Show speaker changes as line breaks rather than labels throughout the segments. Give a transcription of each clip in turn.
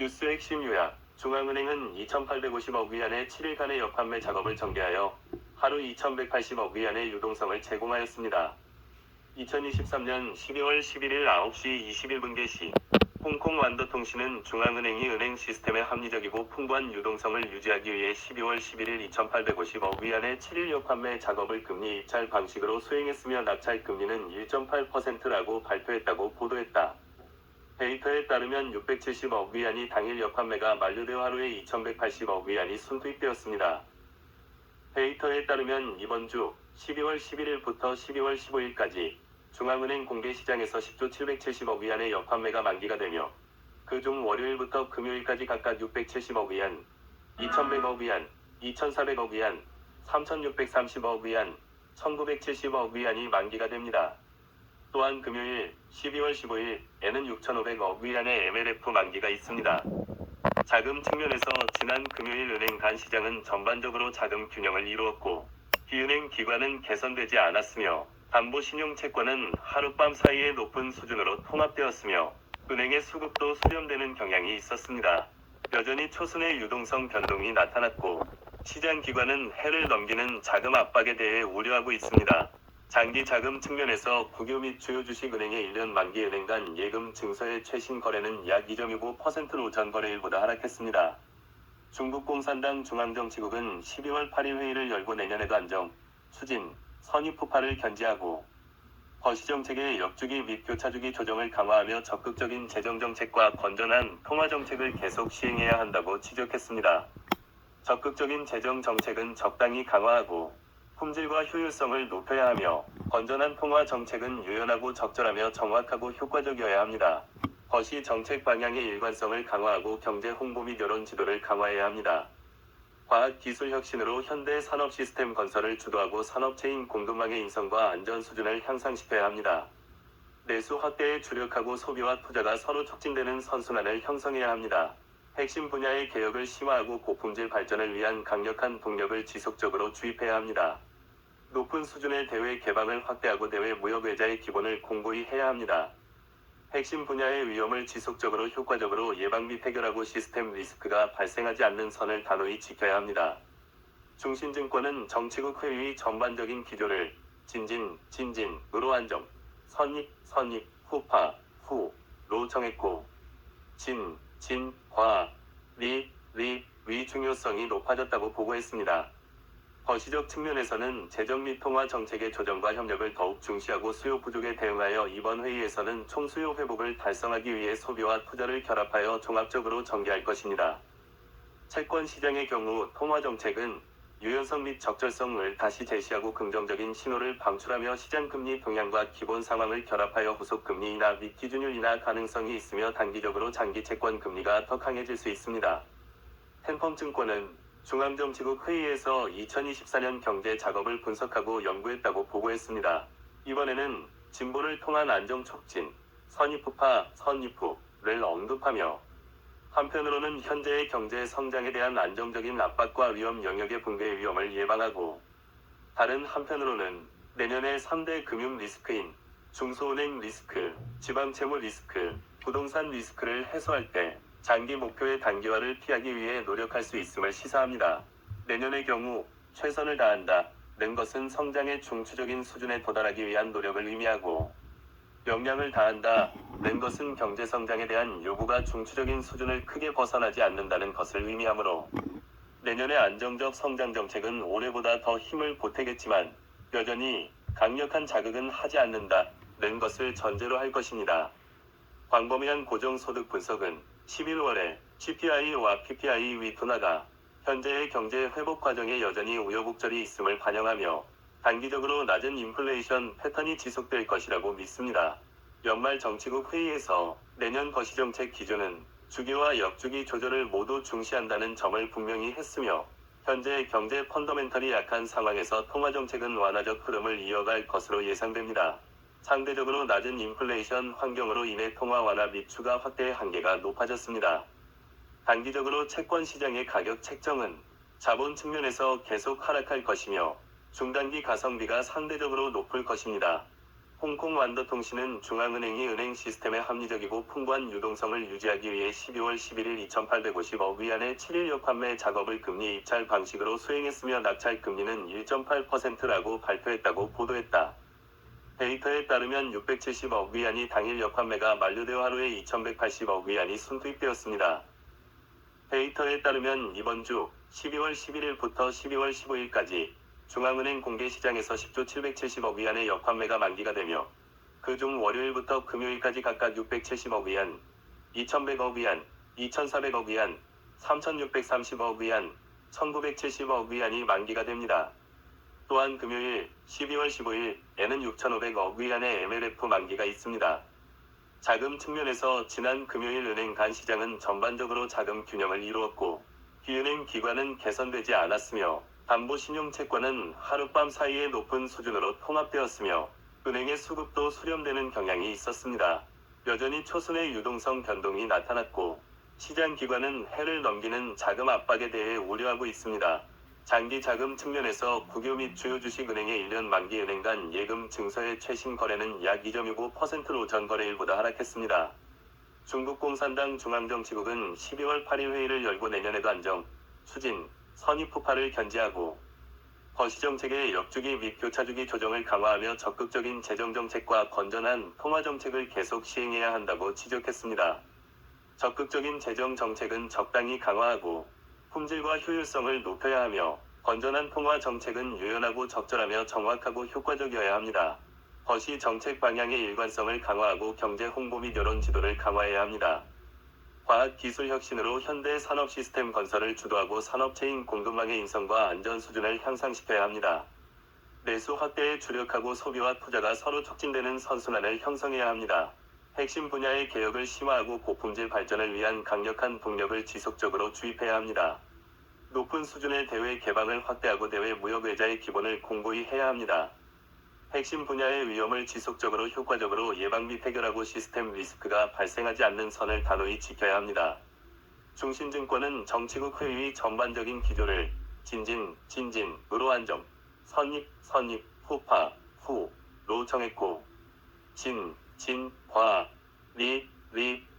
뉴스 핵심 요약. 중앙은행은 2,850억 위안의 7일간의 역환매 작업을 전개하여 하루 2,180억 위안의 유동성을 제공하였습니다. 2023년 12월 11일 9시 21분 개시 홍콩 완도통신은 중앙은행이 은행 시스템에 합리적이고 풍부한 유동성을 유지하기 위해 12월 11일 2,850억 위안의 7일 역환매 작업을 금리 입찰 방식으로 수행했으며 낙찰 금리는 1.8%라고 발표했다고 보도했다. 데이터에 따르면 670억 위안이 당일 역환매가 만료되어 하루에 2,180억 위안이 순투입되었습니다. 데이터에 따르면 이번 주 12월 11일부터 12월 15일까지 중앙은행 공개시장에서 10조 770억 위안의 역환매가 만기가 되며 그중 월요일부터 금요일까지 각각 670억 위안, 2,100억 위안, 2,400억 위안, 3,630억 위안, 1,970억 위안이 만기가 됩니다. 또한 금요일 12월 15일에는 6,500억 위안의 MLF 만기가 있습니다. 자금 측면에서 지난 금요일 은행 간 시장은 전반적으로 자금 균형을 이루었고 비은행 기관은 개선되지 않았으며 담보신용채권은 하룻밤 사이에 높은 수준으로 통합되었으며 은행의 수급도 수렴되는 경향이 있었습니다. 여전히 초순의 유동성 변동이 나타났고 시장 기관은 해를 넘기는 자금 압박에 대해 우려하고 있습니다. 장기 자금 측면에서 국유 및 주요 주식은행의 1년 만기 은행 간 예금 증서의 최신 거래는 약 2.25%로 전 거래일보다 하락했습니다. 중국 공산당 중앙정치국은 12월 8일 회의를 열고 내년에도 안정, 추진, 선의 폭발을 견지하고 거시정책의 역주기 및 교차주기 조정을 강화하며 적극적인 재정정책과 건전한 통화정책을 계속 시행해야 한다고 지적했습니다. 적극적인 재정정책은 적당히 강화하고 품질과 효율성을 높여야 하며 건전한 통화 정책은 유연하고 적절하며 정확하고 효과적이어야 합니다. 거시 정책 방향의 일관성을 강화하고 경제 홍보 및 여론 지도를 강화해야 합니다. 과학기술 혁신으로 현대 산업 시스템 건설을 주도하고 산업체인 공급망의 인성과 안전 수준을 향상시켜야 합니다. 내수 확대에 주력하고 소비와 투자가 서로 촉진되는 선순환을 형성해야 합니다. 핵심 분야의 개혁을 심화하고 고품질 발전을 위한 강력한 동력을 지속적으로 주입해야 합니다. 높은 수준의 대외 개방을 확대하고 대외 무역 외자의 기본을 공고히 해야 합니다. 핵심 분야의 위험을 지속적으로 효과적으로 예방 및 해결하고 시스템 리스크가 발생하지 않는 선을 단호히 지켜야 합니다. 중신증권은 정치국 회의의 전반적인 기조를 진진으로 안정, 선입, 후로 정했고 위 중요성이 높아졌다고 보고했습니다. 거시적 측면에서는 재정 및 통화 정책의 조정과 협력을 더욱 중시하고 수요 부족에 대응하여 이번 회의에서는 총수요 회복을 달성하기 위해 소비와 투자를 결합하여 종합적으로 전개할 것입니다. 채권 시장의 경우 통화 정책은 유연성 및 적절성을 다시 제시하고 긍정적인 신호를 방출하며 시장 금리 동향과 기본 상황을 결합하여 후속 금리 인하 및 기준율 인하 가능성이 있으며 단기적으로 장기 채권 금리가 더 강해질 수 있습니다. 텐펌증권은 중앙정치국 회의에서 2024년 경제 작업을 분석하고 연구했다고 보고했습니다. 이번에는 진보를 통한 안정 촉진, 선입후를 언급하며 한편으로는 현재의 경제 성장에 대한 안정적인 압박과 위험 영역의 붕괴 위험을 예방하고 다른 한편으로는 내년의 3대 금융 리스크인 중소은행 리스크, 지방채무 리스크, 부동산 리스크를 해소할 때 장기 목표의 단기화를 피하기 위해 노력할 수 있음을 시사합니다. 내년의 경우 최선을 다한다는 것은 성장의 중추적인 수준에 도달하기 위한 노력을 의미하고 역량을 다한다는 것은 경제 성장에 대한 요구가 중추적인 수준을 크게 벗어나지 않는다는 것을 의미하므로 내년의 안정적 성장 정책은 올해보다 더 힘을 보태겠지만 여전히 강력한 자극은 하지 않는다는 것을 전제로 할 것입니다. 광범위한 고정소득 분석은 11월에 CPI와 PPI 위 둔화가 현재의 경제 회복 과정에 여전히 우여곡절이 있음을 반영하며 단기적으로 낮은 인플레이션 패턴이 지속될 것이라고 믿습니다. 연말 정치국 회의에서 내년 거시정책 기조는 주기와 역주기 조절을 모두 중시한다는 점을 분명히 했으며 현재 경제 펀더멘털이 약한 상황에서 통화정책은 완화적 흐름을 이어갈 것으로 예상됩니다. 상대적으로 낮은 인플레이션 환경으로 인해 통화 완화 및 추가 확대의 한계가 높아졌습니다. 단기적으로 채권 시장의 가격 책정은 자본 측면에서 계속 하락할 것이며 중단기 가성비가 상대적으로 높을 것입니다. 홍콩 완더통신은 중앙은행이 은행 시스템에 합리적이고 풍부한 유동성을 유지하기 위해 12월 11일 2,850억 위안의 7일 역환매 작업을 금리 입찰 방식으로 수행했으며 낙찰 금리는 1.8%라고 발표했다고 보도했다. 데이터에 따르면 670억 위안이 당일 역환매가 만료되어 하루에 2,180억 위안이 순투입되었습니다. 데이터에 따르면 이번 주 12월 11일부터 12월 15일까지 중앙은행 공개시장에서 10조 770억 위안의 역환매가 만기가 되며 그중 월요일부터 금요일까지 각각 670억 위안, 2,100억 위안, 2,400억 위안, 3,630억 위안, 1,970억 위안이 만기가 됩니다. 또한 금요일 12월 15일에는 6,500억 위안의 MLF 만기가 있습니다. 자금 측면에서 지난 금요일 은행 간 시장은 전반적으로 자금 균형을 이루었고 비은행 기관은 개선되지 않았으며 담보신용채권은 하룻밤 사이에 높은 수준으로 통합되었으며 은행의 수급도 수렴되는 경향이 있었습니다. 여전히 초순의 유동성 변동이 나타났고 시장 기관은 해를 넘기는 자금 압박에 대해 우려하고 있습니다. 장기 자금 측면에서 국유 및 주요 주식은행의 1년 만기 은행 간 예금 증서의 최신 거래는 약 2.65%로 전 거래일보다 하락했습니다. 중국 공산당 중앙정치국은 12월 8일 회의를 열고 내년에도 안정, 추진, 선의 폭발을 견지하고 거시정책의 역주기 및 교차주기 조정을 강화하며 적극적인 재정정책과 건전한 통화정책을 계속 시행해야 한다고 지적했습니다. 적극적인 재정정책은 적당히 강화하고 품질과 효율성을 높여야 하며 건전한 통화정책은 유연하고 적절하며 정확하고 효과적이어야 합니다. 거시 정책 방향의 일관성을 강화하고 경제 홍보 및 여론 지도를 강화해야 합니다. 과학기술 혁신으로 현대 산업 시스템 건설을 주도하고 산업체인 공급망의 인성과 안전 수준을 향상시켜야 합니다. 내수 확대에 주력하고 소비와 투자가 서로 촉진되는 선순환을 형성해야 합니다. 핵심 분야의 개혁을 심화하고 고품질 발전을 위한 강력한 동력을 지속적으로 주입해야 합니다. 높은 수준의 대외 개방을 확대하고 대외 무역 외자의 기본을 공고히 해야 합니다. 핵심 분야의 위험을 지속적으로 효과적으로 예방 및 해결하고 시스템 리스크가 발생하지 않는 선을 단호히 지켜야 합니다. 중신증권은 정치국 회의 전반적인 기조를 진진으로 안정, 선입, 후파, 후로 정했고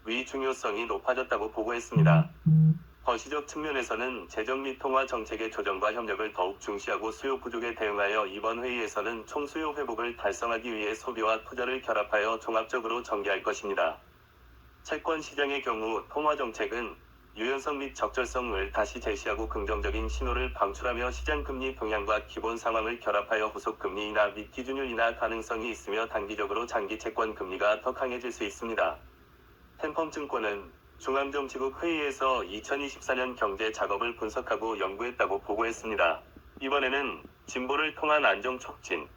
위 중요성이 높아졌다고 보고했습니다. 거시적 측면에서는 재정 및 통화 정책의 조정과 협력을 더욱 중시하고 수요 부족에 대응하여 이번 회의에서는 총수요 회복을 달성하기 위해 소비와 투자를 결합하여 종합적으로 전개할 것입니다. 채권 시장의 경우 통화 정책은 유연성 및 적절성을 다시 제시하고 긍정적인 신호를 방출하며 시장 금리 동향과 기본 상황을 결합하여 후속 금리 인하 및 기준율 인하 가능성이 있으며 단기적으로 장기 채권 금리가 더 강해질 수 있습니다. 텐펌증권은 중앙정치국 회의에서 2024년 경제 작업을 분석하고 연구했다고 보고했습니다. 이번에는 진보를 통한 안정 촉진,